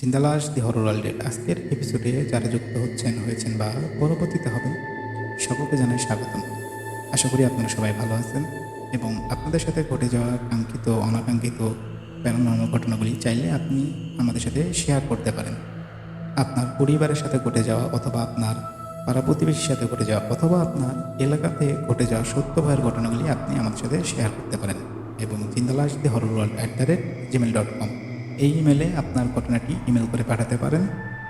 জিন্দালাশ দি horror ওয়ার্ল্ডের আজকের এপিসোডে যারা যুক্ত হয়েছেন বা পরবর্তীতে হবেন, সকলকে জানাই স্বাগতম। আশা করি আপনারা সবাই ভালো আছেন এবং আপনাদের সাথে ঘটে যাওয়া কাঙ্ক্ষিত অনাকাঙ্ক্ষিত প্যারানর্মাল ঘটনাগুলি চাইলে আপনি আমাদের সাথে শেয়ার করতে পারেন। আপনার পরিবারের সাথে ঘটে যাওয়া অথবা আপনার পাড়া প্রতিবেশীর সাথে ঘটে যাওয়া অথবা আপনার এলাকাতে ঘটে যাওয়া সত্য ভয়ের ঘটনাগুলি আপনি আমাদের সাথে শেয়ার করতে পারেন এবং জিন্দালাশ দি হরর ওয়ার্ল্ড @gmail.com এই ইমেলে আপনার ঘটনাটি ইমেল করে পাঠাতে পারেন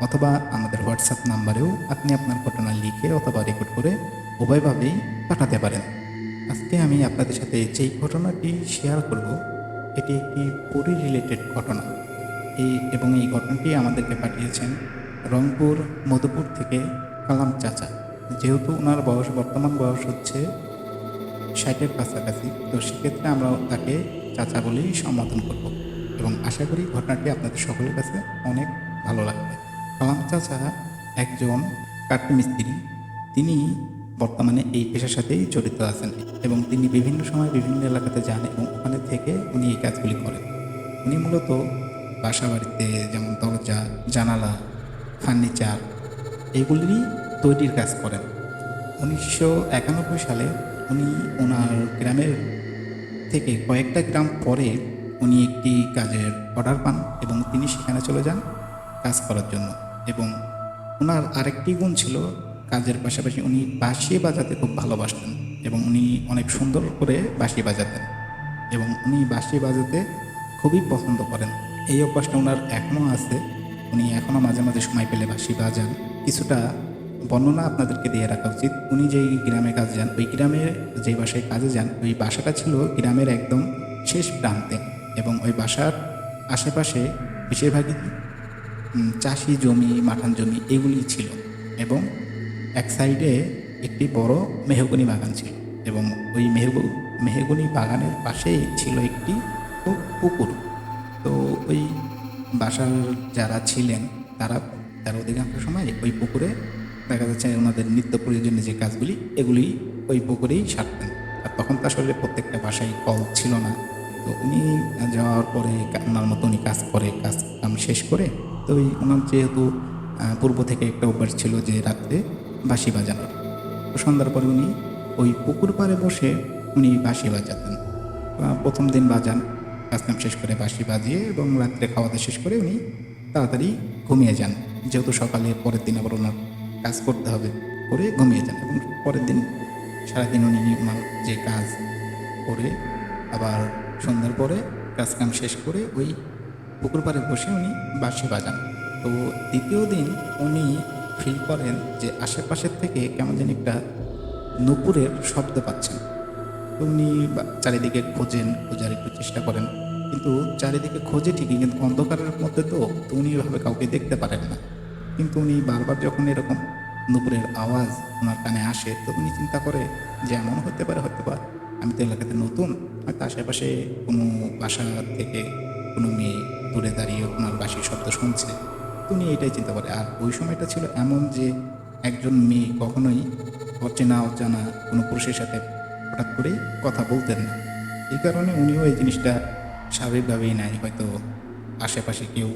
অথবা আমাদের হোয়াটসঅ্যাপ নাম্বারেও আপনি আপনার ঘটনা লিখে অথবা রেকর্ড করে উভয়ভাবেই পাঠাতে পারেন। আজকে আমি আপনাদের সাথে যেই ঘটনাটি শেয়ার করব এটি একটি পরি রিলেটেড ঘটনা। এই ঘটনাটি আমাদেরকে পাঠিয়েছেন রংপুর মধুপুর থেকে কালাম চাচা। যেহেতু ওনার বর্তমান বয়স হচ্ছে 60-এর কাছাকাছি, তো সেক্ষেত্রে আমরা তাকে চাচা বলেই সম্বোধন করব এবং আশা করি ঘটনাটি আপনাদের সকলের কাছে অনেক ভালো লাগবে। কালাম চাচা একজন কাঠমিস্ত্রি। তিনি বর্তমানে এই পেশার সাথেই জড়িত আছেন এবং তিনি বিভিন্ন সময় বিভিন্ন এলাকাতে যান এবং ওখানে থেকে উনি এই কাজগুলি করেন। উনি মূলত বাসা বাড়িতে যেমন দরজা, জানালা, ফার্নিচার এগুলিরই তৈরির কাজ করেন। 1991 সালে উনি ওনার গ্রামের থেকে কয়েকটা গ্রাম পরে উনি একটি কাজের অর্ডার পান এবং তিনি সেখানে চলে যান কাজ করার জন্য। এবং ওনার আরেকটি গুণ ছিল, কাজের পাশাপাশি উনি বাঁশি বাজাতে খুব ভালোবাসতেন এবং উনি অনেক সুন্দর করে বাঁশি বাজাতেন এবং উনি বাঁশি বাজাতে খুবই পছন্দ করেন। এই অভ্যাসটা ওনার এখনও আছে। উনি এখনও মাঝে মাঝে সময় পেলে বাঁশি বাজান। কিছুটা বর্ণনা আপনাদেরকে দিয়ে রাখা উচিত। উনি যেই গ্রামে কাজে যান, ওই গ্রামে যেই বাসায় কাজে যান, ওই বাসাটা ছিল গ্রামের একদম শেষ প্রান্তে এবং ওই বাসার আশেপাশে বেশিরভাগই চাষি জমি, মাঠান জমি এগুলি ছিল এবং এক সাইডে একটি বড় মেহগনি বাগান ছিল এবং ওই মেহগনি বাগানের পাশেই ছিল একটি পুকুর। তো ওই বাসার যারা ছিলেন তারা অধিকাংশ সময় ওই পুকুরে দেখা যাচ্ছে ওনাদের নিত্য প্রয়োজনীয় যে কাজগুলি এগুলি ওই পুকুরেই সারতেন। আর তখন তো আসলে প্রত্যেকটা বাসায় কল ছিল না। তো উনি যাওয়ার পরে ওনার মতো উনি কাজ কাম শেষ করে, তো ওনার যেহেতু পূর্ব থেকে একটা অভ্যাস ছিল যে রাত্রে বাঁশি বাজানোর, তো সন্ধ্যার পরে উনি ওই পুকুর পাড়ে বসে উনি বাঁশি বাজাতেন। প্রথম দিন বাজান, কাজকাম শেষ করে বাঁশি বাজিয়ে এবং রাত্রে খাওয়া দাওয়া শেষ করে উনি তাড়াতাড়ি ঘুমিয়ে যান, যেহেতু সকালে পরের দিন আবার ওনার কাজ করতে হবে, করে ঘুমিয়ে যান এবং পরের দিন সারাদিন উনি ওনার যে কাজ করে আবার সন্ধ্যার পরে কাজকাম শেষ করে ওই পুকুর পাড়ে বসে উনি বাঁশি বাজান। তো দ্বিতীয় দিন উনি ফিল করেন যে আশেপাশের থেকে কেমন যেন একটা নুপুরের শব্দ পাচ্ছেন। তো উনি চারিদিকে খোঁজার একটু চেষ্টা করেন, কিন্তু চারিদিকে খোঁজে ঠিকই, কিন্তু অন্ধকারের মধ্যে তো উনি এভাবে কাউকে দেখতে পারেন না। কিন্তু উনি বারবার যখন এরকম নুপুরের আওয়াজ ওনার কানে আসে, তো উনি চিন্তা করে যে এমন হতে পারে, হয়তো বা আমি তো এলাকাতে নতুন, হয়তো আশেপাশে কোনো বাসা থেকে কোনো মেয়ে দূরে দাঁড়িয়ে ওনার বাঁশির শব্দ শুনছে। তো উনি এটাই চিন্তা করে। আর ওই সময়টা ছিল এমন যে একজন মেয়ে কখনোই অজানা কোনো পুরুষের সাথে হঠাৎ করেই কথা বলতেন না। এই কারণে উনিও এই জিনিসটা স্বাভাবিকভাবেই নেয়, হয়তো আশেপাশে কেউ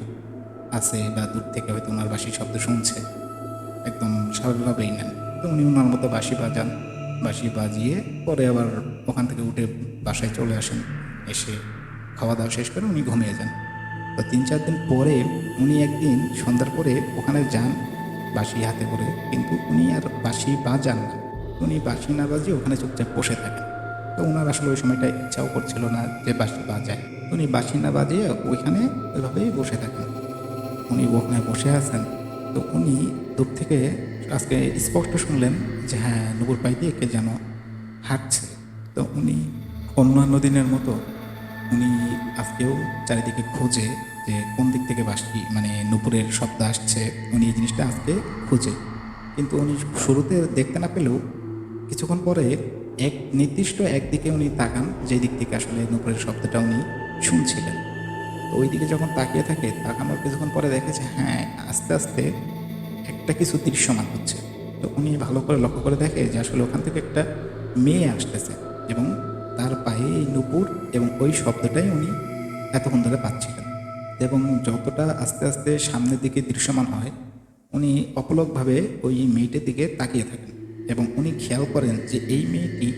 আছে বা দূর থেকে হয়তো ওনার বাঁশির শব্দ শুনছে, একদম স্বাভাবিকভাবেই নেন। তো উনি ওনার মতো বাঁশি বাজান, বাঁশি বাজিয়ে পরে আবার ওখান থেকে উঠে বাসায় চলে আসেন। এসে খাওয়া দাওয়া শেষ করে উনি ঘুমিয়ে যান। তো 3-4 দিন পরে উনি একদিন সন্ধ্যার পরে ওখানে যান বাঁশি হাতে করে, কিন্তু উনি আর বাঁশি বাজান না। উনি বাঁশি না বাজিয়ে ওখানে চুপচাপ বসে থাকেন। তো ওনার আসলে ওই সময়টা ইচ্ছাও করছিল না যে বাঁশি বাজায়। উনি বাঁশি না বাজিয়ে ওইখানে ওইভাবেই বসে থাকেন। উনি ওখানে বসে আছেন, তো উনি দূর থেকে আজকে স্পষ্ট শুনলেন যে হ্যাঁ, নুপুর পাই দিয়ে কে যেন হাঁটছে। তো উনি অন্যান্য দিনের মতো উনি আজকেও চারিদিকে খোঁজে যে কোন দিক থেকে বাঁশি নুপুরের শব্দ আসছে। উনি এই জিনিসটা আজকে খুঁজে, কিন্তু উনি শুরুতে দেখতে না পেলেও কিছুক্ষণ পরে এক নির্দিষ্ট একদিকে উনি তাকান, যে দিক থেকে আসলে নুপুরের শব্দটা উনি শুনছিলেন। তো ওই দিকে যখন তাকিয়ে থাকে, তাকানোর কিছুক্ষণ পরে দেখে যে হ্যাঁ, আস্তে আস্তে একটা কিছু দৃশ্যমান হচ্ছে। তো উনি ভালো করে লক্ষ্য করে দেখে যে আসলে ওখান থেকে একটা মেয়ে আসতেছে এবং তার পায়ে এই নুপুর এবং ওই শব্দটাই উনি এতক্ষণ ধরে পাচ্ছিলেন। এবং যতটা আস্তে আস্তে সামনের দিকে দৃশ্যমান হয় উনি অপলকভাবে ওই মেয়েটির দিকে তাকিয়ে থাকেন এবং উনি খেয়াল করেন যে এই মেয়েটি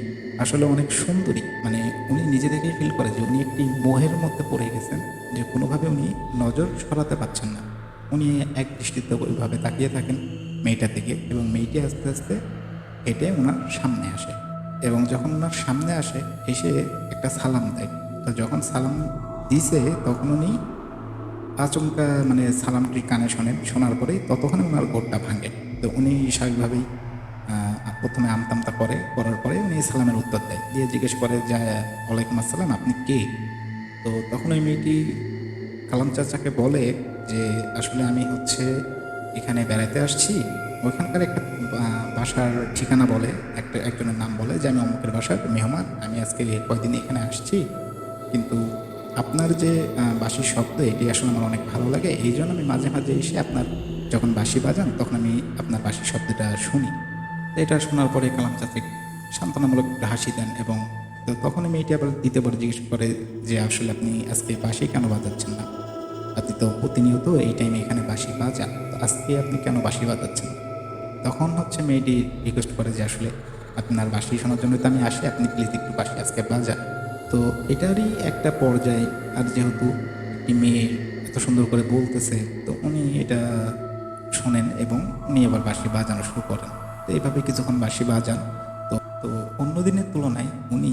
আসলে অনেক সুন্দরী। মানে উনি নিজে থেকেই ফিল করে যে উনি একটি মোহের মধ্যে পড়ে গেছেন, যে কোনোভাবে উনি নজর সরাতে পারছেন না। উনি এক দৃষ্টিতে ওইভাবে তাকিয়ে থাকেন মেয়েটার দিকে এবং মেয়েটি আস্তে আস্তে হেঁটে ওনার সামনে আসে এবং যখন ওনার সামনে আসে এসে একটা সালাম দেয়। তো যখন সালাম দিছে তখন উনি আচমকা মানে সালামটি কানে শোনেন, শোনার পরেই ততক্ষণে ওনার গোড়টা ভাঙে। তো উনি স্বাভাবিকভাবেই প্রথমে আমতামতা করার পরে উনি সালামের উত্তর দেয়, দিয়ে জিজ্ঞেস করে যে ওয়ালাইকুম আসসালাম, আপনি কে? তো তখন ওই মেয়েটি কালাম চাচাকে বলে যে আসলে আমি হচ্ছে এখানে বেড়াতে আসছি। ওইখানকার একটা বাসার ঠিকানা বলে, একজনের নাম বলে যে আমি অমুকের বাসার মেহমান, আমি আজকে কয়দিন এখানে আসছি, কিন্তু আপনার যে বাঁশির শব্দ এটি আসলে আমার অনেক ভালো লাগে, এই জন্য আমি মাঝে মাঝে এসে আপনার যখন বাঁশি বাজান তখন আমি আপনার বাঁশির শব্দটা শুনি। তো এটা শোনার পরে কালাম চাচা সান্ত্বনামূলক একটা হাসি দেন এবং তো তখনই মেয়েটি আবার দ্বিতীয়বার জিজ্ঞেস করে যে আসলে আপনি আজকে বাঁশি কেন বাজাচ্ছেন না? আপনি তো প্রতিনিয়ত এই টাইমে এখানে বাঁশি বাজান, তো আজকে আপনি কেন বাঁশি বাজাচ্ছেন না? তখন হচ্ছে মেয়েটি রিকোয়েস্ট করে যে আসলে আপনার বাঁশি শোনার জন্য তো আমি আসি, আপনি প্লিজ একটু বাঁশি আজকে বাজান। তো এটারই একটা পর্যায়ে, আর যেহেতু একটি মেয়ে এত সুন্দর করে বলতেছে তো উনি এটা শোনেন এবং উনি আবার বাঁশি বাজানো শুরু করেন। তো এইভাবে কিছুক্ষণ বাঁশি বাজান। তো তো অন্য দিনের তুলনায় উনি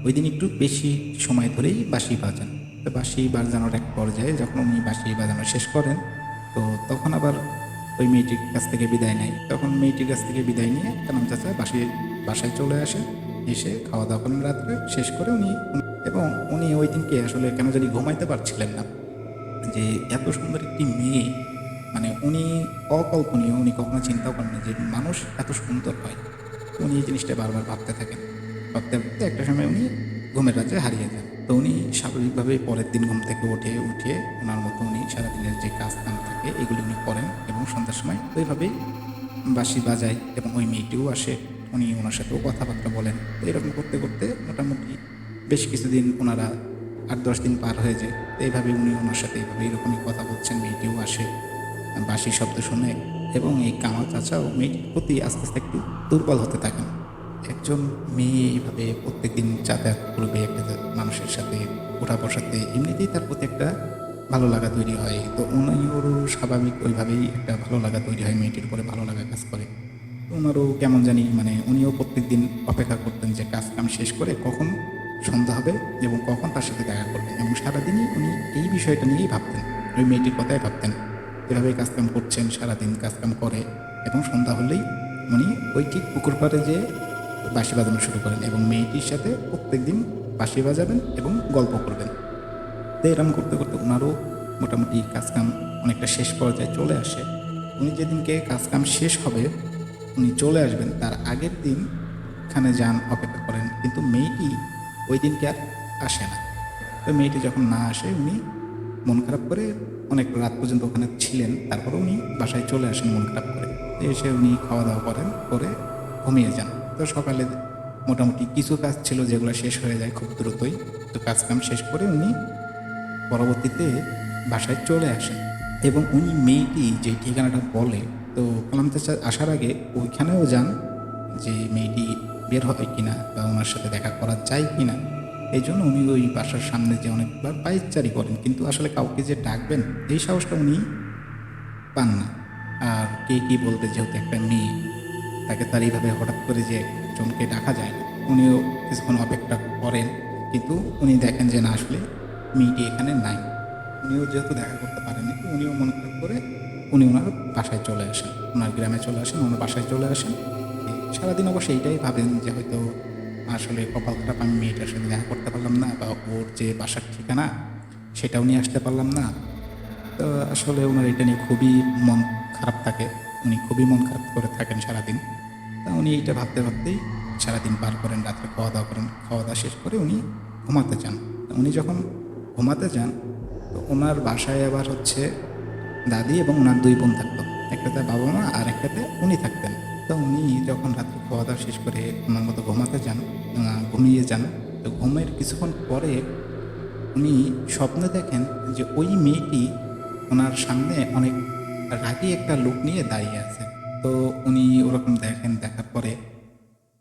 ওই দিন একটু বেশি সময় ধরেই বাঁশি বাজান। তো বাঁশি বাজানোর এক পর্যায়ে যখন উনি বাঁশি বাজানো শেষ করেন তো তখন আবার ওই মেয়েটির কাছ থেকে বিদায় নেয়। তখন মেয়েটির কাছ থেকে বিদায় নিয়ে কালাম চাচা বাসায় চলে আসেন। এসে খাওয়া দাওয়া করেন রাত্রে, শেষ করে উনি এবং উনি ওই দিনকে আসলে কেন জানি ঘুমাইতে পারছিলেন না, যে এত সুন্দর একটি মেয়ে, মানে উনি অকল্পনীয়, উনি কখনো চিন্তাও করেন না যে মানুষ এত সুন্দর হয়। তো উনি এই জিনিসটা বারবার ভাবতে থাকেন, ভাবতে ভাবতে একটা সময় উনি ঘুমের রাজ্যে হারিয়ে যান। তো উনি স্বাভাবিকভাবে পরের দিন ঘুম থেকে উঠে ওনার মতো উনি সারাদিনের যে কাজ কাম থাকে এগুলি উনি করেন এবং সন্ধ্যার সময় ওইভাবেই বাঁশি বাজায় এবং ওই মেয়েটিও আসে, উনি ওনার সাথেও কথাবার্তা বলেন। তো এরকম করতে করতে মোটামুটি বেশ কিছুদিন ওনারা 8-10 দিন পার হয়ে যায়। তো এইভাবে উনি ওনার সাথে এইভাবে এরকমই কথা বলছেন, মেয়েটিও আসে বাঁশির শব্দ শুনে এবং এই কামাল চাচাও মেয়েটির প্রতি আস্তে আস্তে একটু দুর্বল হতে থাকেন। একজন মেয়ে এইভাবে প্রত্যেকদিন যাতায়াত করবে একটা মানুষের সাথে, ওঠা বসাতে এমনিতেই তার প্রতি একটা ভালো লাগা তৈরি হয়। তো ওরও স্বাভাবিক ওইভাবেই একটা ভালো লাগা তৈরি হয়, মেয়েটির উপরে ভালো লাগা কাজ করে। তো ওনারও কেমন জানি মানে উনিও প্রত্যেকদিন অপেক্ষা করতেন যে কাজ কাম শেষ করে কখন সন্ধ্যা হবে এবং কখন তার সাথে দেখা করবেন, এবং সারাদিনই উনি এই বিষয়টা নিয়েই ভাবতেন, ওই মেয়েটির কথাই ভাবতেন। এভাবেই কাজকাম করছেন, সারাদিন কাজকাম করে এবং সন্ধ্যা হলেই উনি ওই ঠিক পুকুর পাড়ে যেয়ে বাঁশি বাজানো শুরু করেন এবং মেয়েটির সাথে প্রত্যেকদিন বাঁশি বাজাবেন এবং গল্প করবেন। তো এরম করতে করতে ওনারও মোটামুটি কাজকাম অনেকটা শেষ পর্যায়ে চলে আসে। উনি যেদিনকে কাজকাম শেষ হবে উনি চলে আসবেন তার আগের দিন এখানে যান, অপেক্ষা করেন, কিন্তু মেয়েটি ওই দিনকে আর আসে না। তো মেয়েটি যখন না আসে উনি মন খারাপ করে অনেক রাত পর্যন্ত ওখানে ছিলেন, তারপরে উনি বাসায় চলে আসেন মন খারাপ করে। তো এসে উনি খাওয়া দাওয়া করেন, করে ঘুমিয়ে যান। তো সকালে মোটামুটি কিছু কাজ ছিল যেগুলো শেষ হয়ে যায় খুব দ্রুতই। তো কাজকাম শেষ করে উনি পরবর্তীতে বাসায় চলে আসেন এবং উনি মেয়েটি যে ঠিকানাটা বলে, তো কালাম চাচা আসার আগে ওইখানেও যান যে মেয়েটি বের হয় কিনা বা ওনার সাথে দেখা করা যায় কিনা। এই জন্য উনি ওই বাসার সামনে যে অনেকবার পায়চারি করেন, কিন্তু আসলে কাউকে যে ডাকবেন এই সাহসটা উনি পান না। আর কে কী বলবে, যেহেতু একটা মেয়ে, তাকে তার এইভাবে হঠাৎ করে যে একজনকে ডাকা যায় না। উনিও কিছুক্ষণ অপেক্ষা করেন, কিন্তু উনি দেখেন যে না, আসলে মেয়েটি এখানে নাই। উনিও যেহেতু দেখা করতে পারেননি, তো উনিও মনে খারাপ করে উনি ওনার বাসায় চলে আসেন, ওনার গ্রামে চলে আসেন, ওনার বাসায় চলে আসেন। সারাদিন অবশ্য এইটাই ভাবেন যে হয়তো আসলে কপাল খারাপ, আমি মেয়েটার সাথে দেখা করতে পারলাম না, বা ওর যে বাসার ঠিকানা সেটাও নিয়ে আসতে পারলাম না। তো আসলে ওনার এটা নিয়ে খুবই মন খারাপ থাকে, উনি খুবই মন খারাপ করে থাকেন সারাদিন। তা উনি এইটা ভাবতে ভাবতেই সারাদিন পার করেন, রাত্রে খাওয়া দাওয়া করেন, খাওয়া দাওয়া শেষ করে উনি ঘুমাতে যান। উনি যখন ঘুমাতে যান তো ওনার বাসায় আবার হচ্ছে দাদি এবং ওনার 2 বোন থাকতো, একটাতে বাবা মা আর একটাতে উনি থাকতেন। তো উনি যখন রাত্রে খাওয়া দাওয়া শেষ করে ওনার মতো ঘুমাতে যান, ঘুমিয়ে যান, তো ঘুমের কিছুক্ষণ পরে উনি স্বপ্নে দেখেন যে ওই মেয়েটি ওনার সামনে অনেক রাগী একটা লুক নিয়ে দাঁড়িয়ে আছে। তো উনি ওরকম দেখেন, দেখার পরে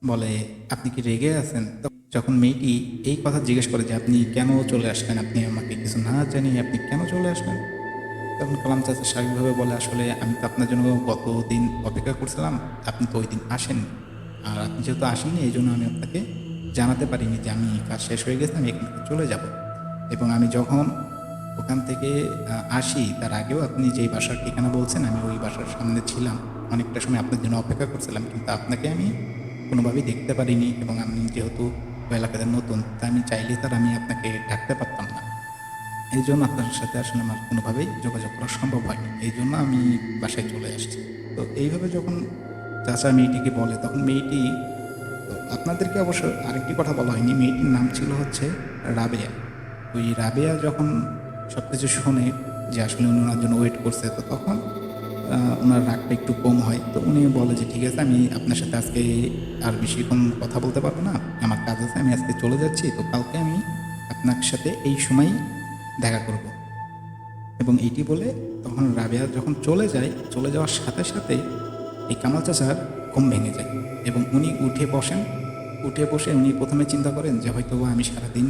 বলে, আপনি কি রেগে আছেন? তো যখন মেয়েটি এই কথা জিজ্ঞেস করে যে আপনি কেন চলে আসলেন, আপনি আমাকে কিছু না জানিয়ে আপনি কেন চলে আসলেন, তখন কালাম চাচা স্বাভাবিকভাবে বলে, আসলে আমি তো আপনার জন্য গতদিন অপেক্ষা করছিলাম, আপনি তো ওই দিন আসেননি। আর আপনি যেহেতু আসেননি এই জন্য আমি আপনাকে জানাতে পারিনি যে আমি কাজ শেষ হয়ে গেছে, আমি এখান থেকে চলে যাব। এবং আমি যখন ওখান থেকে আসি তার আগেও আপনি যেই বাসার ঠিকানা বলছেন আমি ওই বাসার সামনে ছিলাম, অনেকটা সময় আপনার জন্য অপেক্ষা করছিলাম, কিন্তু আপনাকে আমি কোনোভাবেই দেখতে পারিনি। এবং আমি যেহেতু ওই এলাকাতে নতুন, তা আমি চাইলে তার আমি আপনাকে ডাকতে পারতাম না। এই জন্য আপনার সাথে আসলে আমার কোনোভাবেই যোগাযোগ করা সম্ভব হয়নি, এই জন্য আমি বাসায় চলে আসছি। তো এইভাবে যখন চাচা মেয়েটিকে বলে, তখন মেয়েটি, তো আপনাদেরকে অবশ্য আরেকটি কথা বলা হয়নি, মেয়েটির নাম ছিল হচ্ছে রাবেয়া। ওই রাবেয়া যখন সব কিছু শোনে যে আসলে উনি ওনার জন্য ওয়েট করছে, তো তখন ওনার রাগটা একটু কম হয়। তো উনি বলে যে ঠিক আছে, আমি আপনার সাথে আজকে আর বেশিক্ষণ কথা বলতে পারবো না, আমার কাজ আছে, আমি আজকে চলে যাচ্ছি, তো কালকে আমি আপনার সাথে এই সময় দেখা করব। এবং এইটি বলে তখন রাবেয়া যখন চলে যায়, চলে যাওয়ার সাথে সাথে এই কামাল চাচার ঘুম ভেঙে যায় এবং উনি উঠে বসেন। উঠে বসে উনি প্রথমে চিন্তা করেন যে হয়তো আমি সারাদিন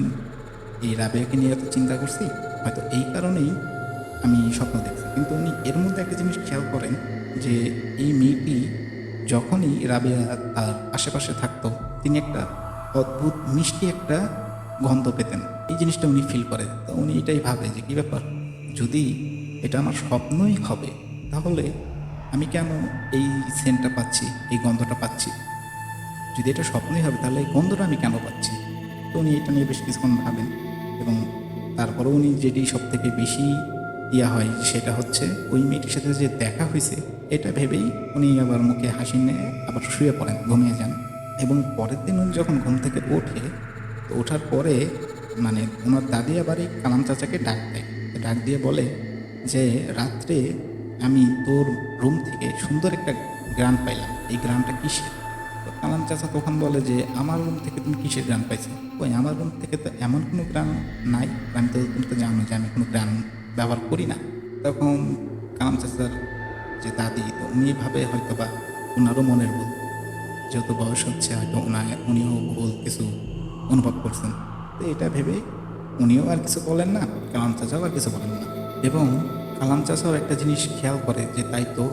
এই রাবেয়াকে নিয়ে এত চিন্তা করছি, হয়তো এই কারণেই আমি স্বপ্ন দেখছি। কিন্তু উনি এর মধ্যে একটা জিনিস খেয়াল করেন যে এই মেয়েটি যখনই রাবেয়া তার আশেপাশে থাকতো, তিনি একটা অদ্ভুত মিষ্টি একটা গন্ধ পেতেন। এই জিনিসটা উনি ফিল করেন। তো উনি এটাই ভাবে যে কী ব্যাপার, যদি এটা আমার স্বপ্নই হবে তাহলে আমি কেন এই সেন্টটা পাচ্ছি, এই গন্ধটা পাচ্ছি? যদি এটা স্বপ্নই হবে তাহলে এই গন্ধটা আমি কেন পাচ্ছি? তো উনি এটা নিয়ে বেশ কিছুক্ষণ ভাবেন এবং তারপরে উনি যেটি সব থেকে বেশি হয় সেটা হচ্ছে ওই মেয়েটির সাথে যে দেখা হয়েছে, এটা ভেবেই উনি আবার মুখে হাসি নিয়ে আবার শুয়ে পড়েন, ঘুমিয়ে যান। এবং পরের দিন উনি যখন ঘুম থেকে ওঠে, তো ওঠার পরে মানে ওনার দাদি আবার এই কালাম চাচাকে ডাক দেয়। তো ডাক দিয়ে বলে যে রাত্রে আমি তোর রুম থেকে সুন্দর একটা গ্রান পাইলাম, এই গ্রানটা কিসের? তো কালাম চাচা তখন বলে যে আমার রুম থেকে তুমি কিসের গ্রান পাইছো? ওই আমার রুম থেকে তো এমন কোনো গ্রান নাই, আমি তো, তুমি তো জানো যে আমি কোনো গ্রান ব্যবহার করি না। তখন কালাম চাচার যে দাদি, তো উনি ভাবে হয়তো বা ওনারও মনের ভুল, যেহেতু বয়স হচ্ছে হয়তো উনিও ভুল কিছু অনুভব করছেন। তো এটা ভেবে উনিও আর কিছু বলেন না, কালাম চাচাও আর কিছু বলেন না। এবং কালাম চাচাও একটা জিনিস খেয়াল করে যে তাই তো,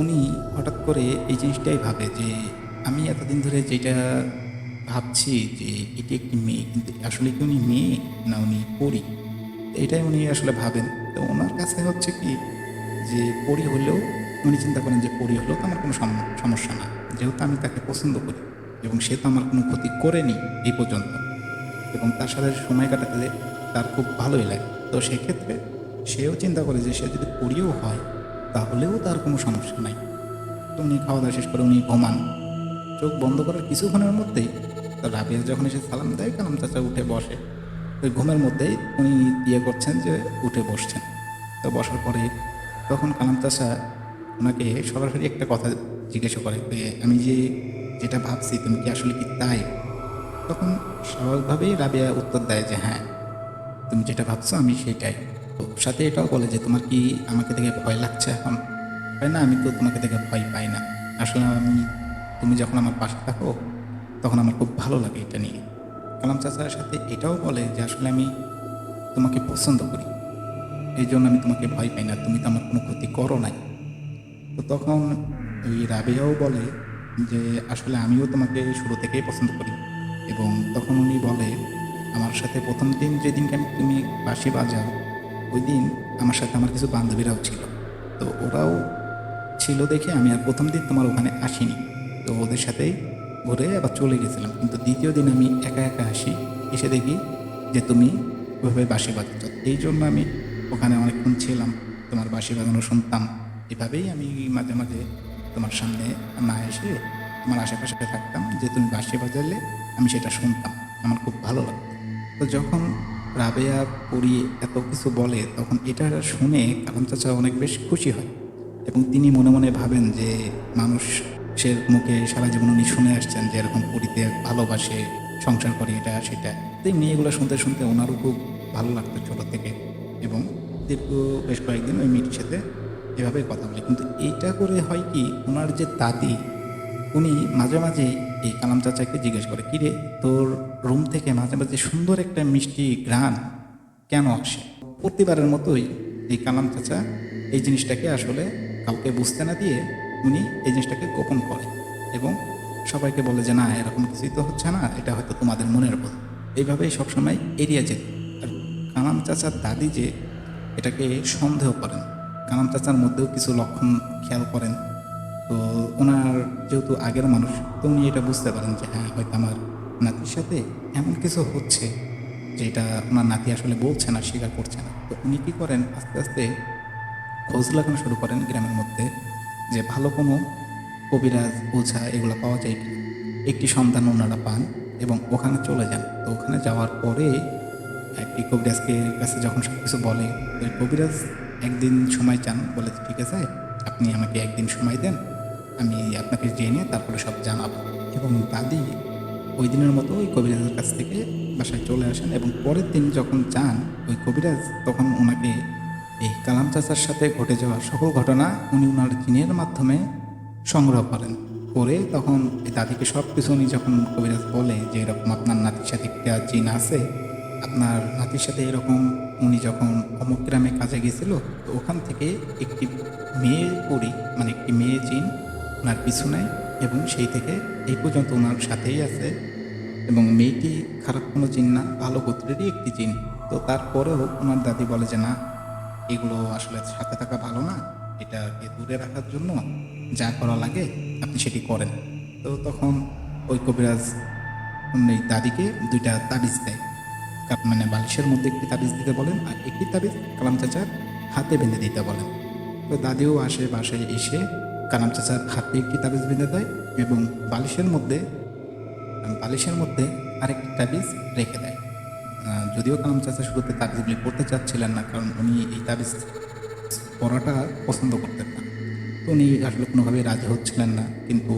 উনি হঠাৎ করে এই জিনিসটাই ভাবে যে আমি এতদিন ধরে যেটা ভাবছি যে এটি একটি মেয়ে, কিন্তু আসলে কি উনি মেয়ে না উনি পরী? এটাই উনি আসলে ভাবেন। তো ওনার কাছে হচ্ছে কি যে পরী হলেও উনি চিন্তা করেন যে পরী হলেও তো আমার কোনো সমস্যা না, যেহেতু আমি তাকে পছন্দ করি এবং সে তো আমার কোনো ক্ষতি করেনি এই পর্যন্ত, এবং তার সাথে সময় কাটাতে তার খুব ভালোই লাগে। তো সেক্ষেত্রে সেও চিন্তা করে যে সে যদি পরীও হয় তাহলেও তার কোনো সমস্যা নাই। তো উনি খাওয়া দাওয়া শেষ করে উনি ঘুমান। চোখ বন্ধ করার কিছুক্ষণের মধ্যেই তার রাবিয়া যখন এসে সালাম দেয়, কালাম চাচা উঠে বসে। ওই ঘুমের মধ্যেই উনি করছেন যে উঠে বসছেন। তো বসার পরে তখন কালাম চাচা ওনাকে সরাসরি একটা কথা জিজ্ঞাসা করে যে আমি যে যেটা ভাবছি তুমি কি আসলে কি তাই? তখন স্বাভাবিকভাবেই রাবিয়া উত্তর দেয় যে হ্যাঁ, তুমি যেটা ভাবছো আমি সেটাই। তো সাথে এটাও বলে যে তোমার কি আমাকে দেখে ভয় লাগছে এখন? হয় না, আমি তো তোমাকে দেখে ভয় পাই না। আসলে তুমি যখন আমার পাশে থাকো তখন আমার খুব ভালো লাগে এটা নিয়ে। কালাম চাচার সাথে এটাও বলে যে আসলে আমি তোমাকে পছন্দ করি, এই জন্য আমি তোমাকে ভয় পাই না, তুমি তো আমার কোনো ক্ষতি করো নাই। তো তখন ওই রাবেয়াও বলে যে আসলে আমিও তোমাকে শুরু থেকেই পছন্দ করি। এবং তখন উনি বলে, আমার সাথে প্রথম দিন যেদিনকে তুমি বাঁশি বাজাও, ওই দিন আমার সাথে আমার কিছু বান্ধবীরাও ছিল। তো ওরাও ছিল দেখে আমি আর প্রথম দিন তোমার ওখানে আসিনি, তো ওদের সাথেই ঘুরে আবার চলে গেছিলাম। কিন্তু দ্বিতীয় দিন আমি একা একা আসি, এসে দেখি যে তুমি ওইভাবে বাঁশি বাজাচ্ছ, এই জন্য আমি ওখানে অনেকক্ষণ ছিলাম, তোমার বাঁশি বাজানো শুনতাম। এভাবেই আমি মাঝে মাঝে তোমার সামনে না এসে তোমার আশেপাশে থাকতাম, যে তুমি বাঁশি বাজালে আমি সেটা শুনতাম, আমার খুব ভালো লাগতো। তো যখন রাবেয়া পড়ি এত কিছু বলে, তখন এটা শুনে কালাম চাচা অনেক বেশ খুশি হয় এবং তিনি মনে মনে ভাবেন যে মানুষের মুখে সারা জীবন উনি শুনে আসছেন যে এরকম পরিতে ভালোবাসে, সংসার করে, এটা সেটা। তেমনি এগুলো শুনতে শুনতে ওনারও খুব ভালো লাগতো ছোটো থেকে, এবং দীর্ঘ বেশ কয়েকদিন ওই মেয়েটির সাথে এভাবে কথা বলে। কিন্তু এইটা করে হয় কি, ওনার যে দাদি, উনি মাঝে মাঝে এই কালাম চাচাকে জিজ্ঞেস করে, কিরে তোর রুম থেকে মাঝে মাঝে সুন্দর একটা মিষ্টি ঘ্রাণ কেন আসে? প্রতিবারের মতোই এই কালাম চাচা এই জিনিসটাকে আসলে কাউকে বুঝতে না দিয়ে উনি এই জিনিসটাকে গোপন করে এবং সবাইকে বলে যে না, এরকম কিছুই তো হচ্ছে না, এটা হয়তো তোমাদের মনের ভুল। এইভাবেই সবসময় এড়িয়ে যেত। আর কালাম চাচার দাদি যে এটাকে সন্দেহ করেন, কালাম চাচার মধ্যেও কিছু লক্ষণ খেয়াল করেন। তো ওনার যেহেতু আগের মানুষ, তো উনি এটা বুঝতে পারেন যে হ্যাঁ, হয়তো আমার নাতির সাথে এমন কিছু হচ্ছে যেটা ওনার নাতি আসলে বলছে না, স্বীকার করছে না। তো উনি কী করেন, আস্তে আস্তে খোঁজ লাগানো শুরু করেন গ্রামের মধ্যে যে ভালো কোনো কবিরাজ, ওঝা এগুলো পাওয়া যায় কি। একটি সন্ধান ওনারা পান এবং ওখানে চলে যান। তো ওখানে যাওয়ার পরে একটি কবিরাজকে কাছে যখন সব কিছু বলে, ওই কবিরাজ একদিন সময় চান, বলে ঠিক আছে, আপনি আমাকে একদিন সময় দেন, আমি আপনাকে জেনে তারপরে সব জানাবো। এবং দাদি ওই দিনের মতো ওই কবিরাজের কাছ থেকে বাসায় চলে আসেন এবং পরের দিন যখন যান ওই কবিরাজ, তখন ওনাকে এই কালাম চাচার সাথে ঘটে যাওয়া সকল ঘটনা উনি ওনার জিনের মাধ্যমে সংগ্রহ করেন। করে তখন এই দাদিকে সব কিছু উনি যখন কবিরাজ বলে যে এরকম আপনার নাতির সাথে একটা জিন আছে, আপনার নাতির সাথে এরকম উনি যখন অমুক গ্রামে কাজে গেছিল, তো ওখান থেকে একটি মেয়ে পরি, মানে একটি মেয়ে জিন ওনার পিছু নেয় এবং সেই থেকে এই পর্যন্ত ওনার সাথেই আছে। এবং মেয়েটি খারাপ কোনো জিন না, ভালো গোত্রেরই একটি জিন। তো তারপরেও ওনার দাদি বলে যে না, এগুলো আসলে সাথে থাকা ভালো না, এটাকে দূরে রাখার জন্য যা করা লাগে আপনি সেটি করেন। তো তখন ওই কবিরাজ এই দাদিকে দুইটা তাবিজ দেয়। মানে বালিশের মধ্যে একটি তাবিজ দিতে বলেন আর একটি তাবিজ কালাম চাচার হাতে বেঁধে দিতে বলেন। তো দাদিও আসে, বাসায় এসে কালাম চাচার হাতে একটি তাবিজ বেঁধে দেয় এবং বালিশের মধ্যে আরেকটি তাবিজ রেখে দেয়। যদিও কালাম চাচা শুরুতে তাবিজগুলি পড়তে চাচ্ছিলেন না, কারণ উনি এই তাবিজ পড়াটা পছন্দ করতেন না। তো উনি আসলে কোনোভাবেই রাজি হচ্ছিলেন না, কিন্তু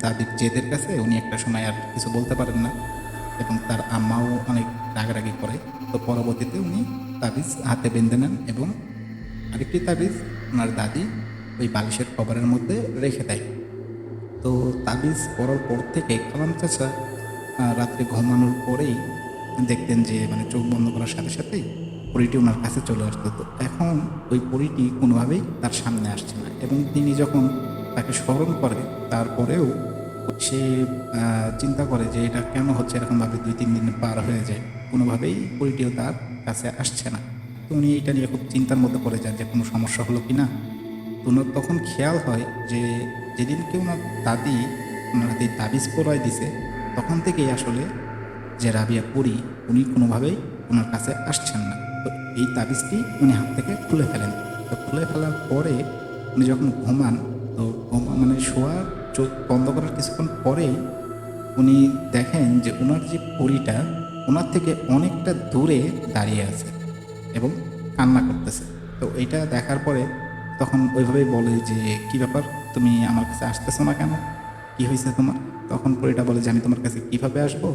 দাদির জেদের কাছে উনি একটা সময় আর কিছু বলতে পারেন না এবং তার আম্মাও অনেক রাগারাগি করে। তো পরবর্তীতে উনি তাবিজ হাতে বেঁধে নেন এবং আরেকটি তাবিজ ওনার দাদি ওই বালিশের কভারের মধ্যে রেখে দেয়। তো তাবিজ পরার পর থেকে কালাম চাচা রাত্রে ঘুমানোর পরেই দেখতেন যে মানে চোখ বন্ধ করার সাথে সাথেই পরীটি ওনার কাছে চলে আসতো। তো এখন ওই পরীটি কোনোভাবেই তার সামনে আসছে না এবং তিনি যখন তাকে স্মরণ করে তারপরেও সে চিন্তা করে যে এটা কেন হচ্ছে, এরকমভাবে 2-3 দিন পার হয়ে যায়, কোনোভাবেই পরীটিও তার কাছে আসছে না। তো উনি এটা নিয়ে খুব চিন্তার মধ্যে পড়ে যান যে কোনো সমস্যা হলো কি না। তো ওনার তখন খেয়াল হয় যে যেদিনকে ওনার দাদি ওনার হাতে তাবিজ পরায় দিছে, তখন থেকেই আসলে যে রাবিয়া পরি উনি কোনোভাবেই ওনার কাছে আসছেন না। তো এই তাবিজটি উনি হাত থেকে খুলে ফেলেন। তো খুলে ফেলার পরে উনি যখন ঘুমান, তো মানে শোয়ার চোখ বন্ধ করার কিছুক্ষণ পরেই উনি দেখেন যে ওনার যে পরিটা ওনার থেকে অনেকটা দূরে দাঁড়িয়ে আছে এবং কান্না করতেছে। তো এইটা দেখার পরে তখন ওইভাবেই বলে যে কী ব্যাপার, তুমি আমার কাছে আসতেছো না কেন, কী হয়েছে তোমার? তখন পরিটা বলে যে আমি তোমার কাছে কীভাবে আসবো,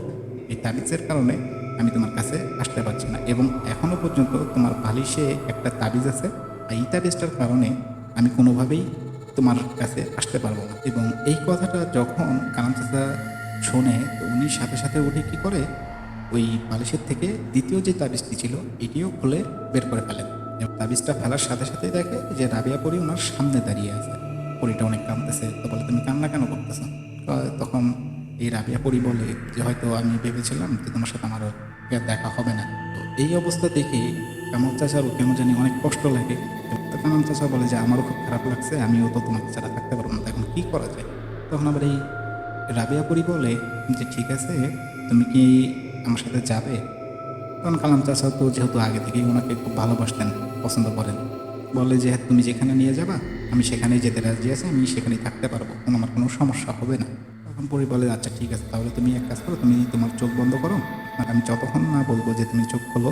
এই তাবিজের কারণে আমি তোমার কাছে আসতে পারছি না এবং এখনও পর্যন্ত তোমার বালিশে একটা তাবিজ আছে, আর এই তাবিজটার কারণে আমি কোনোভাবেই তোমার কাছে আসতে পারবো না। এবং এই কথাটা যখন কালাম চাচা শোনে, তো উনি সাথে সাথে উঠে কী করে, ওই বালিশের থেকে দ্বিতীয় যে তাবিজটি ছিল এটিও খুলে বের করে ফেলেন এবং তাবিজটা ফেলার সাথে সাথেই দেখে যে রাবিয়া পরি ওনার সামনে দাঁড়িয়ে আছে। পরিটা অনেক কাঁদতেছে। তো বলে তুমি কান্না কেন করতেছো? তখন এই রাবিয়া পরি বলে যে হয়তো আমি ভেবেছিলাম যে তোমার সাথে আমার আর দেখা হবে না। তো এই অবস্থা দেখে কামাল চাচারও কেন জানি অনেক কষ্ট লাগে। তো কামাল চাচা বলে যে আমারও খুব খারাপ লাগছে, আমিও তো তোমাকে ছাড়া থাকতে পারবো না, এখন কী করা যায়? তখন আবার এই রাবিয়া পরি বলে যে ঠিক আছে, তুমি কি আমার সাথে যাবে? তখন কালাম চাচা তো যেহেতু আগে থেকেই ওনাকে খুব ভালোবাসতেন, পছন্দ করেন, বলে যে হ্যাঁ, তুমি যেখানে নিয়ে যাবা আমি সেখানেই যেতে রাজি আছি, আমি সেখানেই থাকতে পারবো, আমার কোনো সমস্যা হবে না। তখন পরি বলে আচ্ছা ঠিক আছে, তাহলে তুমি এক কাজ করো, তুমি তোমার চোখ বন্ধ করো, আর আমি যতক্ষণ না বলবো যে তুমি চোখ খোলো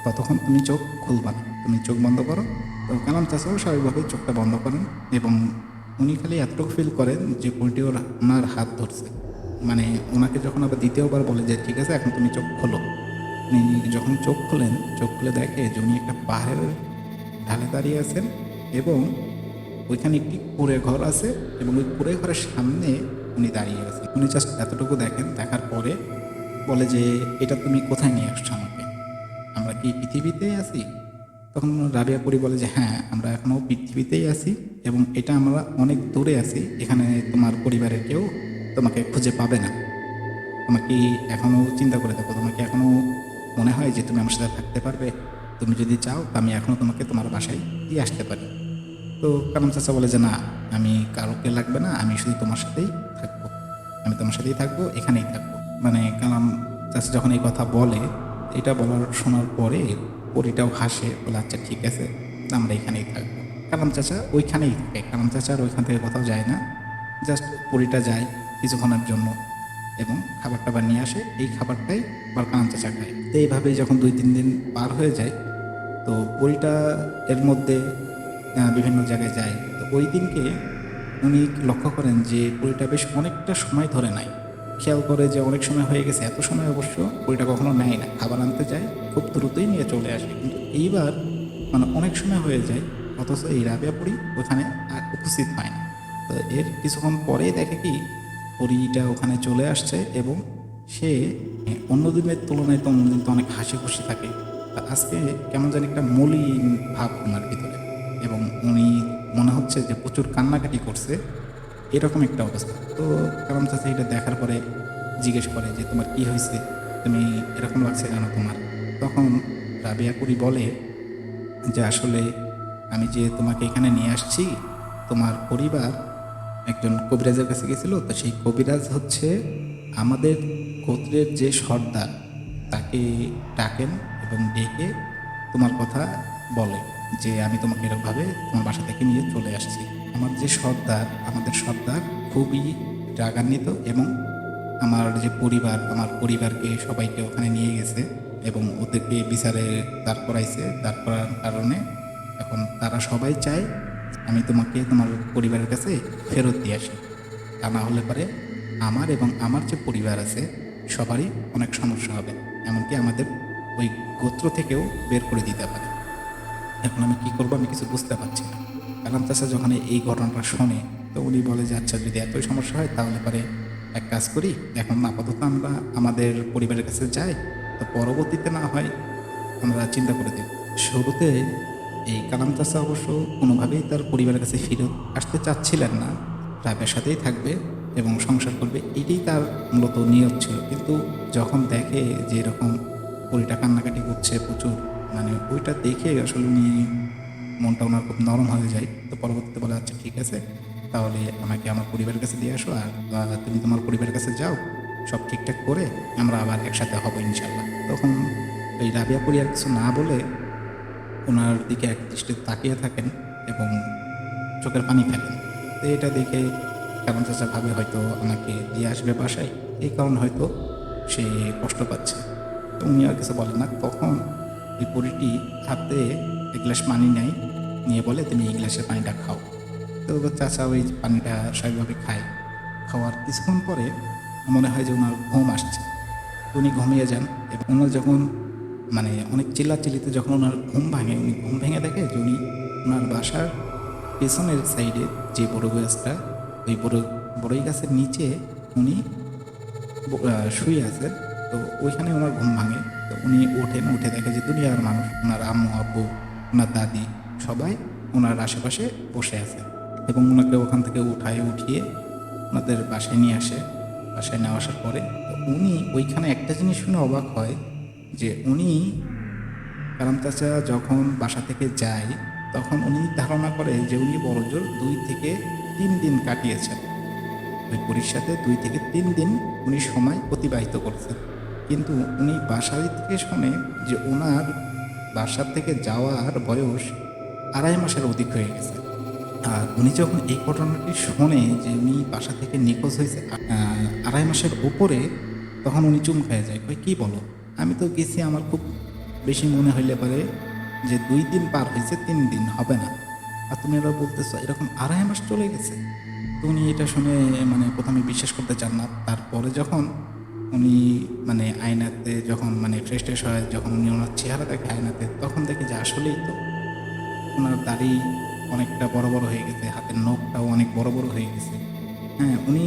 ততক্ষণ তুমি চোখ খুলবা না, তুমি চোখ বন্ধ করো। তো কালাম চাচাও স্বাভাবিকভাবে চোখটা বন্ধ করেন এবং উনি খালি এতটুকু ফিল করেন যে পরিটি ওনার হাত ধরছে। মানে ওনাকে যখন আবার দ্বিতীয়বার বলে যে ঠিক আছে এখন তুমি চোখ খোলো, উনি যখন চোখ খোলেন, চোখ খুলে দেখে যে উনি একটা পাহাড়ের ঢালে দাঁড়িয়ে আছেন এবং ওইখানে একটি কুঁড়ে ঘর আছে এবং ওই কুঁড়ে ঘরের সামনে উনি দাঁড়িয়ে আছেন। উনি জাস্ট এতটুকু দেখেন, দেখার পরে বলে যে, "এটা তুমি কোথায় নিয়ে আসছো আমাকে? আমরা কি পৃথিবীতেই আছি?" তখন রাবেয়া পরী বলে যে, "হ্যাঁ, আমরা এখনও পৃথিবীতেই আছি এবং এটা আমরা অনেক দূরে আছি। এখানে তোমার পরিবারের কেউ তোমাকে খুঁজে পাবে না। তোমার কি এখনও চিন্তা করে দেখো, তোমার কি এখনও মনে হয় যে তুমি আমার সাথে থাকতে পারবে? তুমি যদি চাও তো আমি এখনও তোমাকে তোমার বাসায় দিয়ে আসতে পারি।" তো কালাম চাচা বলে যে, "না, আমি কারোকে লাগবে না, আমি শুধু তোমার সাথেই থাকবো। আমি তোমার সাথেই থাকবো, এখানেই থাকবো।" মানে কালাম চাচা যখন এই কথা বলে, এটা বলার শোনার পরে পরীটাও হাসে, বলে, "আচ্ছা ঠিক আছে, আমরা এখানেই থাকবো।" কালাম চাচা ওইখানেই থাকে। কালাম চাচা আর ওইখান থেকে কোথাও যায় না। জাস্ট পরীটা যায় কিছুক্ষণের জন্য এবং খাবার-টাবার নিয়ে আসে। এই খাবারটাই আবার কালাম চাচা খায়। তো এইভাবেই যখন ২-৩ দিন পার হয়ে যায়, তো পরীটা এর মধ্যে বিভিন্ন জায়গায় যায়। তো ওই দিনকে উনি লক্ষ্য করেন যে পরীটা বেশ অনেকটা সময় ধরে নেয়। খেয়াল করে যে অনেক সময় হয়ে গেছে। এত সময় অবশ্য পরীটা কখনো নেয় না। খাবার আনতে যায়, খুব দ্রুতই নিয়ে চলে আসে। কিন্তু এইবার মানে অনেক সময় হয়ে যায়, অথচ এই রাবেয়া পরী ওখানে আর উপস্থিত হয় না। তো এর কিছুক্ষণ পরেই দেখে কি পরীটা ওখানে চলে আসছে এবং সে অন্য দিনের তুলনায় তো অন্যদিন তো অনেক হাসি খুশি থাকে। তা আজকে কেমন জানি একটা মলিন ভাব ওনার ভিতরে এবং উনি মনে হচ্ছে যে প্রচুর কান্নাকাটি করছে, এরকম একটা অবস্থা। তো কালাম চাচা এটা দেখার পরে জিজ্ঞেস করে যে, "তোমার কি হয়েছে? তুমি এরকম লাগছে কেন তোমার?" তখন রাবেয়া পরী বলে যে, "আসলে আমি যে তোমাকে এখানে নিয়ে আসছি, তোমার পরিবার একজন কবিরাজের কাছে গেছিল। তো সেই কবিরাজ হচ্ছে আমাদের গোত্রের যে সর্দার, তাকে ডাকেন এবং ডেকে তোমার কথা বলে যে, আমি তোমাকে এরকমভাবে তোমার বাসা থেকে নিয়ে চলে আসছি। আমার যে সর্দার, আমাদের সর্দার খুবই রাগান্বিত এবং আমার যে পরিবার, আমার পরিবারকে সবাইকে ওখানে নিয়ে গেছে এবং ওদেরকে বিচারে দাঁড় করাইছে। দাঁড় করার কারণে এখন তারা সবাই চায় আমি তোমাকে তোমার পরিবারের কাছে ফেরত দিয়ে আসি। তা না হলে পরে আমার এবং আমার যে পরিবার আছে সবারই অনেক সমস্যা হবে। এমনকি আমাদের ওই গোত্র থেকেও বের করে দিতে পারে। এখন আমি কি করব, আমি কিছু বুঝতে পারছি না।" কালাম চাচা যখন এই ঘটনাটা শোনে, তো উনি বলে যে, "আচ্ছা যদি এতই সমস্যা হয় তাহলে পরে এক কাজ করি, এখন আপাতত আমরা আমাদের পরিবারের কাছে যাই, তো পরবর্তীতে না হয় আমরা চিন্তা করে দেখব।" শুরুতে এই কালাম চাচা অবশ্য কোনোভাবেই তার পরিবারের কাছে ফিরত আসতে চাচ্ছিলেন না। রাবেয়ার সাথেই থাকবে এবং সংসার করবে, এটাই তার মূলত নিয়ত ছিল। কিন্তু যখন দেখে যে এরকম পরিটা কান্নাকাটি করছে প্রচুর, মানে ওইটা দেখে আসলে উনি মনটা ওনার খুব নরম হয়ে যায়। তো পরবর্তীতে বলে, "আচ্ছা ঠিক আছে, তাহলে আমাকে আমার পরিবারের কাছে দিয়ে আসো আর তুমি তোমার পরিবারের কাছে যাও। সব ঠিকঠাক করে আমরা আবার একসাথে হব ইনশাল্লাহ।" তখন ওই রাবেয়া পরী আর কিছু না বলে ওনার দিকে একদৃষ্টিতে তাকিয়ে থাকেন এবং চোখের পানি ফেলেন। তো এটা দেখে কালাম চাচা ভাবে হয়তো আমাকে দিয়ে আসবে বাসায়, এই কারণে হয়তো সে কষ্ট পাচ্ছে। তো উনি আর কিছু বলেন না। তখন ওই পরীটি হাতে এক গ্লাস পানি নেয়, নিয়ে বলে, "তুমি এই গ্লাসের পানিটা খাও।" তো চাচা ওই পানিটা স্বাভাবিকভাবে খায়। খাওয়ার কিছুক্ষণ পরে মনে হয় যে ওনার ঘুম আসছে। তো উনি ঘুমিয়ে যান এবং ওনার যখন মানে অনেক চিল্লাচিল্লিতে যখন ওনার ঘুম ভাঙে, উনি ঘুম ভেঙে দেখে যে উনি ওনার বাসার পেছনের সাইডে যে বড় গাছটা, ওই বড়ই গাছের নিচে উনি শুয়ে আছেন। তো ওইখানে ওনার ঘুম ভাঙে। তো উনি ওঠেন, উঠে দেখে যে দুনিয়ার মানুষ, ওনার আম্মু, আব্বু, ওনার দাদি সবাই ওনার আশেপাশে বসে আছে এবং ওনাকে ওখান থেকে উঠিয়ে ওনাদের বাসায় নিয়ে আসে। বাসায় নিয়ে আসার পরে তো উনি ওইখানে একটা জিনিস শুনে অবাক হয় যে উনি কালাম চাচা যখন বাসা থেকে যায়, তখন উনি ধারণা করে যে উনি বড়জোর ২ থেকে ৩ দিন কাটিয়েছেন। ওই পরীর সাথে ২ থেকে ৩ দিন উনি সময় অতিবাহিত করছেন। কিন্তু উনি বাসায় থেকে শোনে যে উনার বাসা থেকে যাওয়ার বয়স ২.৫ মাসের অধিক হয়ে গেছে। আর উনি যখন এই ঘটনাটি শোনে যে উনি বাসা থেকে নিখোঁজ হয়েছে ২.৫ মাসের উপরে, তখন উনি চুমকায় যায়। কয়, "কি বলো? আমি তো গেছি আমার খুব বেশি মনে হইলে পারে যে ২ দিন পার হয়েছে, ৩ দিন হবে না। আর তুমি এরা বলতেছ এরকম ২.৫ মাস চলে গেছে?" তো উনি এটা শুনে মানে ১ম এ বিশ্বাস করতে চান না। তারপরে যখন উনি মানে আয়নাতে যখন মানে ফ্রেশ ট্রেশ হয়, যখন উনি ওনার চেহারা দেখে আয়নাতে, তখন দেখে যে আসলেই তো উনার দাড়ি অনেকটা বড় বড় হয়ে গেছে, হাতের নখটাও অনেক বড় বড় হয়ে গেছে। হ্যাঁ, উনি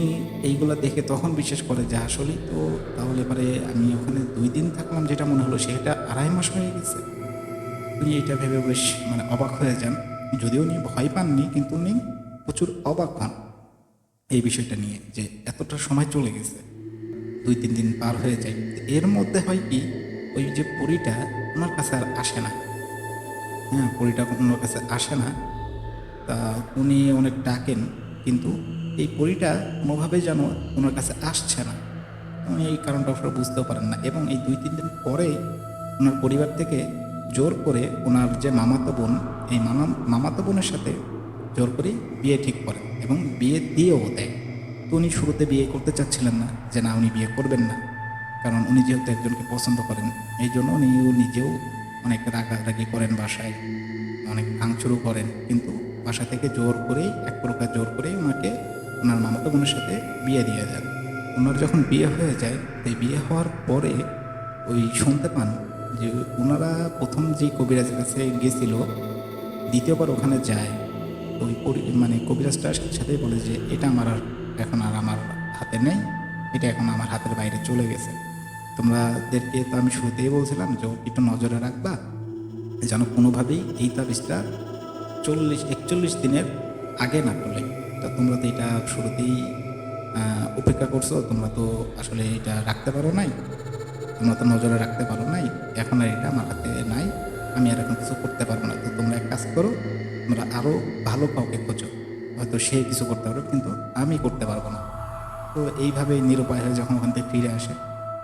এইগুলা দেখে তখন বিশ্বাস করে যে আসলেই তো তাহলে পরে আমি ওখানে ২ দিন থাকলাম যেটা মনে হলো সেটা ২.৫ মাস হয়ে গেছে। উনি এটা ভেবে বেশ মানে অবাক হয়ে যান। যদিও উনি ভয় পাননি, কিন্তু উনি প্রচুর অবাক হন এই বিষয়টা নিয়ে যে এতটা সময় চলে গেছে। ২-৩ দিন পার হয়ে যায়। এর মধ্যে হয় কি, ওই যে পরীটা উনার কাছে আর আসে না। হ্যাঁ, পরীটা উনার কাছে আসে না। তা উনি অনেক ডাকেন, কিন্তু এই পরীটা কোনোভাবেই যেন ওনার কাছে আসছে না। উনি এই কারণটা আসলে বুঝতেও পারেন না, এবং এই ২-৩ দিন পরেই ওনার পরিবার থেকে জোর করে ওনার যে মামাতো বোন, এই মামাতো বোনের সাথে জোর করেই বিয়ে ঠিক করেন এবং বিয়ে দিয়েও দেয়। তো উনি শুরুতে বিয়ে করতে চাচ্ছিলেন না, যে না উনি বিয়ে করবেন না। কারণ উনি যেহেতু একজনকে পছন্দ করেন, এই জন্য উনি নিজেও অনেক রাগারাগি করেন বাসায়, অনেক ভাঙচুরও করেন। কিন্তু বাসা থেকে জোর করেই, এক প্রকার জোর করেই ওনাকে ওনার মামাতো বোনের সাথে বিয়ে দিয়ে দেন। ওনার যখন বিয়ে হয়ে যায়, এই বিয়ে হওয়ার পরে ওই শুনতে পান যে ওনারা ১ম যেই কবিরাজের কাছে গেছিল, দ্বিতীয়বার ওখানে যায়। ওই মানে কবিরাজটা সাথেই বলে যে এটা আমার আর এখন আর আমার হাতে নেই, এটা এখন আমার হাতের বাইরে চলে গেছে। তোমাদেরকে তো আমি শুরুতেই বলছিলাম যে একটু নজরে রাখবা, যেন কোনোভাবেই এই তাবিজটা ৪০-৪১ দিনের আগে না খোলে। তো তোমরা তো এটা শুরুতেই উপেক্ষা করছো, তোমরা তো আসলে এটা রাখতে পারো নাই, তোমরা তো নজরে রাখতে পারো নাই। এখন আর এটা আমার হাতে নাই, আমি আর এখন কিছু করতে পারবো না। তো তোমরা এক কাজ করো, তোমরা আরও ভালো কাউকে খোঁজো, হয়তো সে কিছু করতে পারবে, কিন্তু আমি করতে পারবো না। তো এইভাবে নিরুপায় হয়ে যখন ওখান থেকে ফিরে আসে,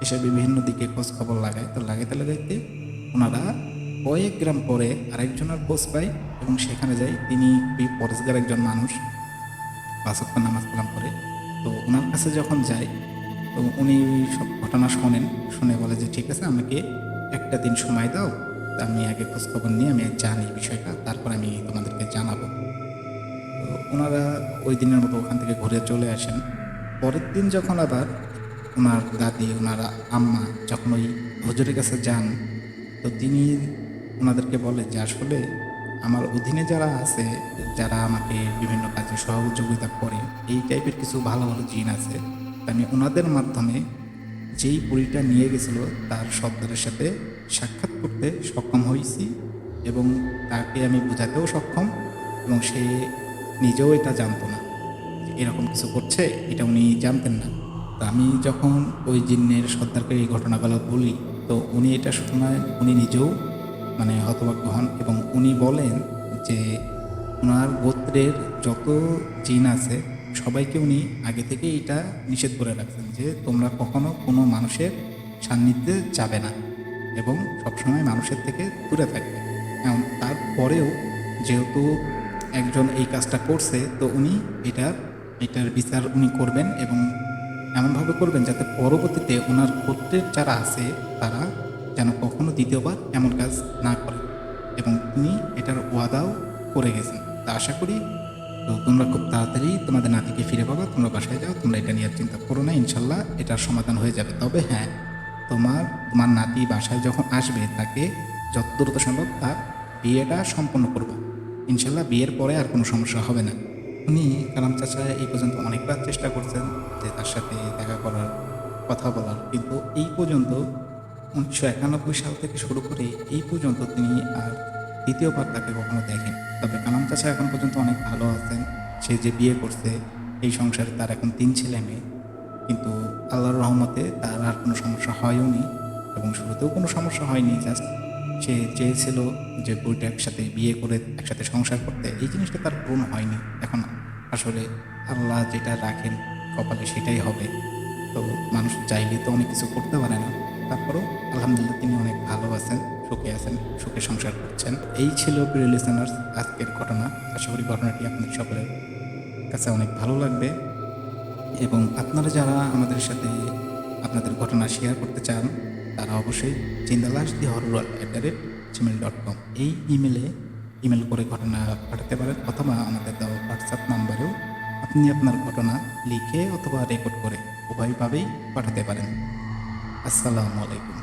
এসে বিভিন্ন দিকে খোঁজ খবর লাগায়। তো লাগাইতে লাগাইতে ওনারা কয়েক গ্রাম পরে আরেকজনের খোঁজ পায়, এবং সেখানে যায়। তিনি খুবই পরেশগার একজন মানুষ, ৫ ওয়াক্ত নামাজ কালাম করে। তো ওনার কাছে যখন যায়, তো উনি সব ঘটনা শোনেন, শুনে বলে যে ঠিক আছে, আমাকে একটা দিন সময় দাও, তা আমি আগে খোঁজখবর নিয়ে আমি জানি বিষয়টা, তারপর আমি তোমাদেরকে জানাবো। তো ওনারা ওই দিনের মতো ওখান থেকে ঘুরে চলে আসেন। পরের দিন যখন আবার ওনার দাদি, ওনারা আম্মা যখন ওই হুজুরের কাছে যান, তো তিনি ওনাদেরকে বলে যে আসলে আমার অধীনে যারা আছে, যারা আমাকে বিভিন্ন কাজে সহযোগিতা করে, এই টাইপের কিছু ভালো ভালো জিন আছে। তা আমি ওনাদের মাধ্যমে যেই বুড়িটা নিয়ে গেছিল তার সর্দারের সাথে সাক্ষাৎ করতে সক্ষম হয়েছি, এবং তাকে আমি বোঝাতেও সক্ষম, এবং সে নিজেও এটা জানতো না যে এরকম কিছু করছে, এটা উনি জানতেন না। তো আমি যখন ওই জিন্নের সর্দারকে এই ঘটনাগুলো বলি, তো উনি এটা শোনায়, উনি নিজেও মানে হতবাক হন, এবং উনি বলেন যে ওনার গোত্রের যত জিন আছে সবাইকে উনি আগে থেকে এটা নিষেধ করে রাখছেন যে তোমরা কখনো কোনো মানুষের সান্নিধ্যে যাবে না, এবং সবসময় মানুষের থেকে দূরে থাকবে। তারপরেও যেহেতু একজন এই কাজটা করছে, তো উনি এটার বিচার উনি করবেন, এবং এমনভাবে করবেন যাতে পরবর্তীতে ওনার গোত্রের যারা আছে তারা যেন কখনো দ্বিতীয়বার এমন কাজ না করে, এবং তিনি এটার ওয়াদাও করে গেছেন। তা আশা করি তো তোমরা খুব তাড়াতাড়ি তোমাদের নাতিকে ফিরে পাবা। তোমরা বাসায় যাও, তোমরা এটা নিয়ে আর চিন্তা করো না, ইনশাল্লাহ এটার সমাধান হয়ে যাবে। তবে হ্যাঁ, তোমার নাতি বাসায় যখন আসবে, তাকে যত দ্রুত সম্ভব তার বিয়েটা সম্পন্ন করবা। ইনশাল্লাহ বিয়ের পরে আর কোনো সমস্যা হবে না। উনি কালাম চাচা এই পর্যন্ত অনেকবার চেষ্টা করছেন যে তার সাথে দেখা করার, কথা বলার, কিন্তু এই পর্যন্ত ১৯৯১ সাল থেকে শুরু করে এই পর্যন্ত তিনি আর দ্বিতীয়বার তাকে কখনো দেখেন। তবে কালাম চাচা এখন পর্যন্ত অনেক ভালো আছেন। সে যে বিয়ে করছে, এই সংসারে তার এখন ৩ ছেলে মেয়ে, কিন্তু আল্লাহর রহমতে তার আর কোনো সমস্যা হয়ওনি, এবং শুরুতেও কোনো সমস্যা হয়নি। জাস্ট সে চেয়েছিল যে বইটা একসাথে বিয়ে করে একসাথে সংসার করতে, এই জিনিসটা তার পূরণ হয়নি। এখন আসলে আল্লাহ যেটা রাখেন কপালে সেটাই হবে। তো মানুষ চাইলে তো অনেক কিছু করতে পারে না, তারপরেও আলহামদুলিল্লাহ তিনি অনেক ভালো আছেন, সুখে আছেন, সুখে সংসার করছেন। এই ছিল প্রিয় লিসেনার্স আজকের ঘটনা। আশা করি ঘটনাটি আপনাদের সকলের কাছে অনেক ভালো লাগবে, এবং আপনারা যারা আমাদের সাথে আপনাদের ঘটনা শেয়ার করতে চান, তারা অবশ্যই jindalasthehorror@gmail.com এই ইমেল করে ঘটনা পাঠাতে পারেন, অথবা আমাদের দেওয়া হোয়াটসঅ্যাপ নাম্বারেও আপনি আপনার ঘটনা লিখে অথবা রেকর্ড করে উভয়ভাবেই পাঠাতে পারেন। আসসালামু আলাইকুম।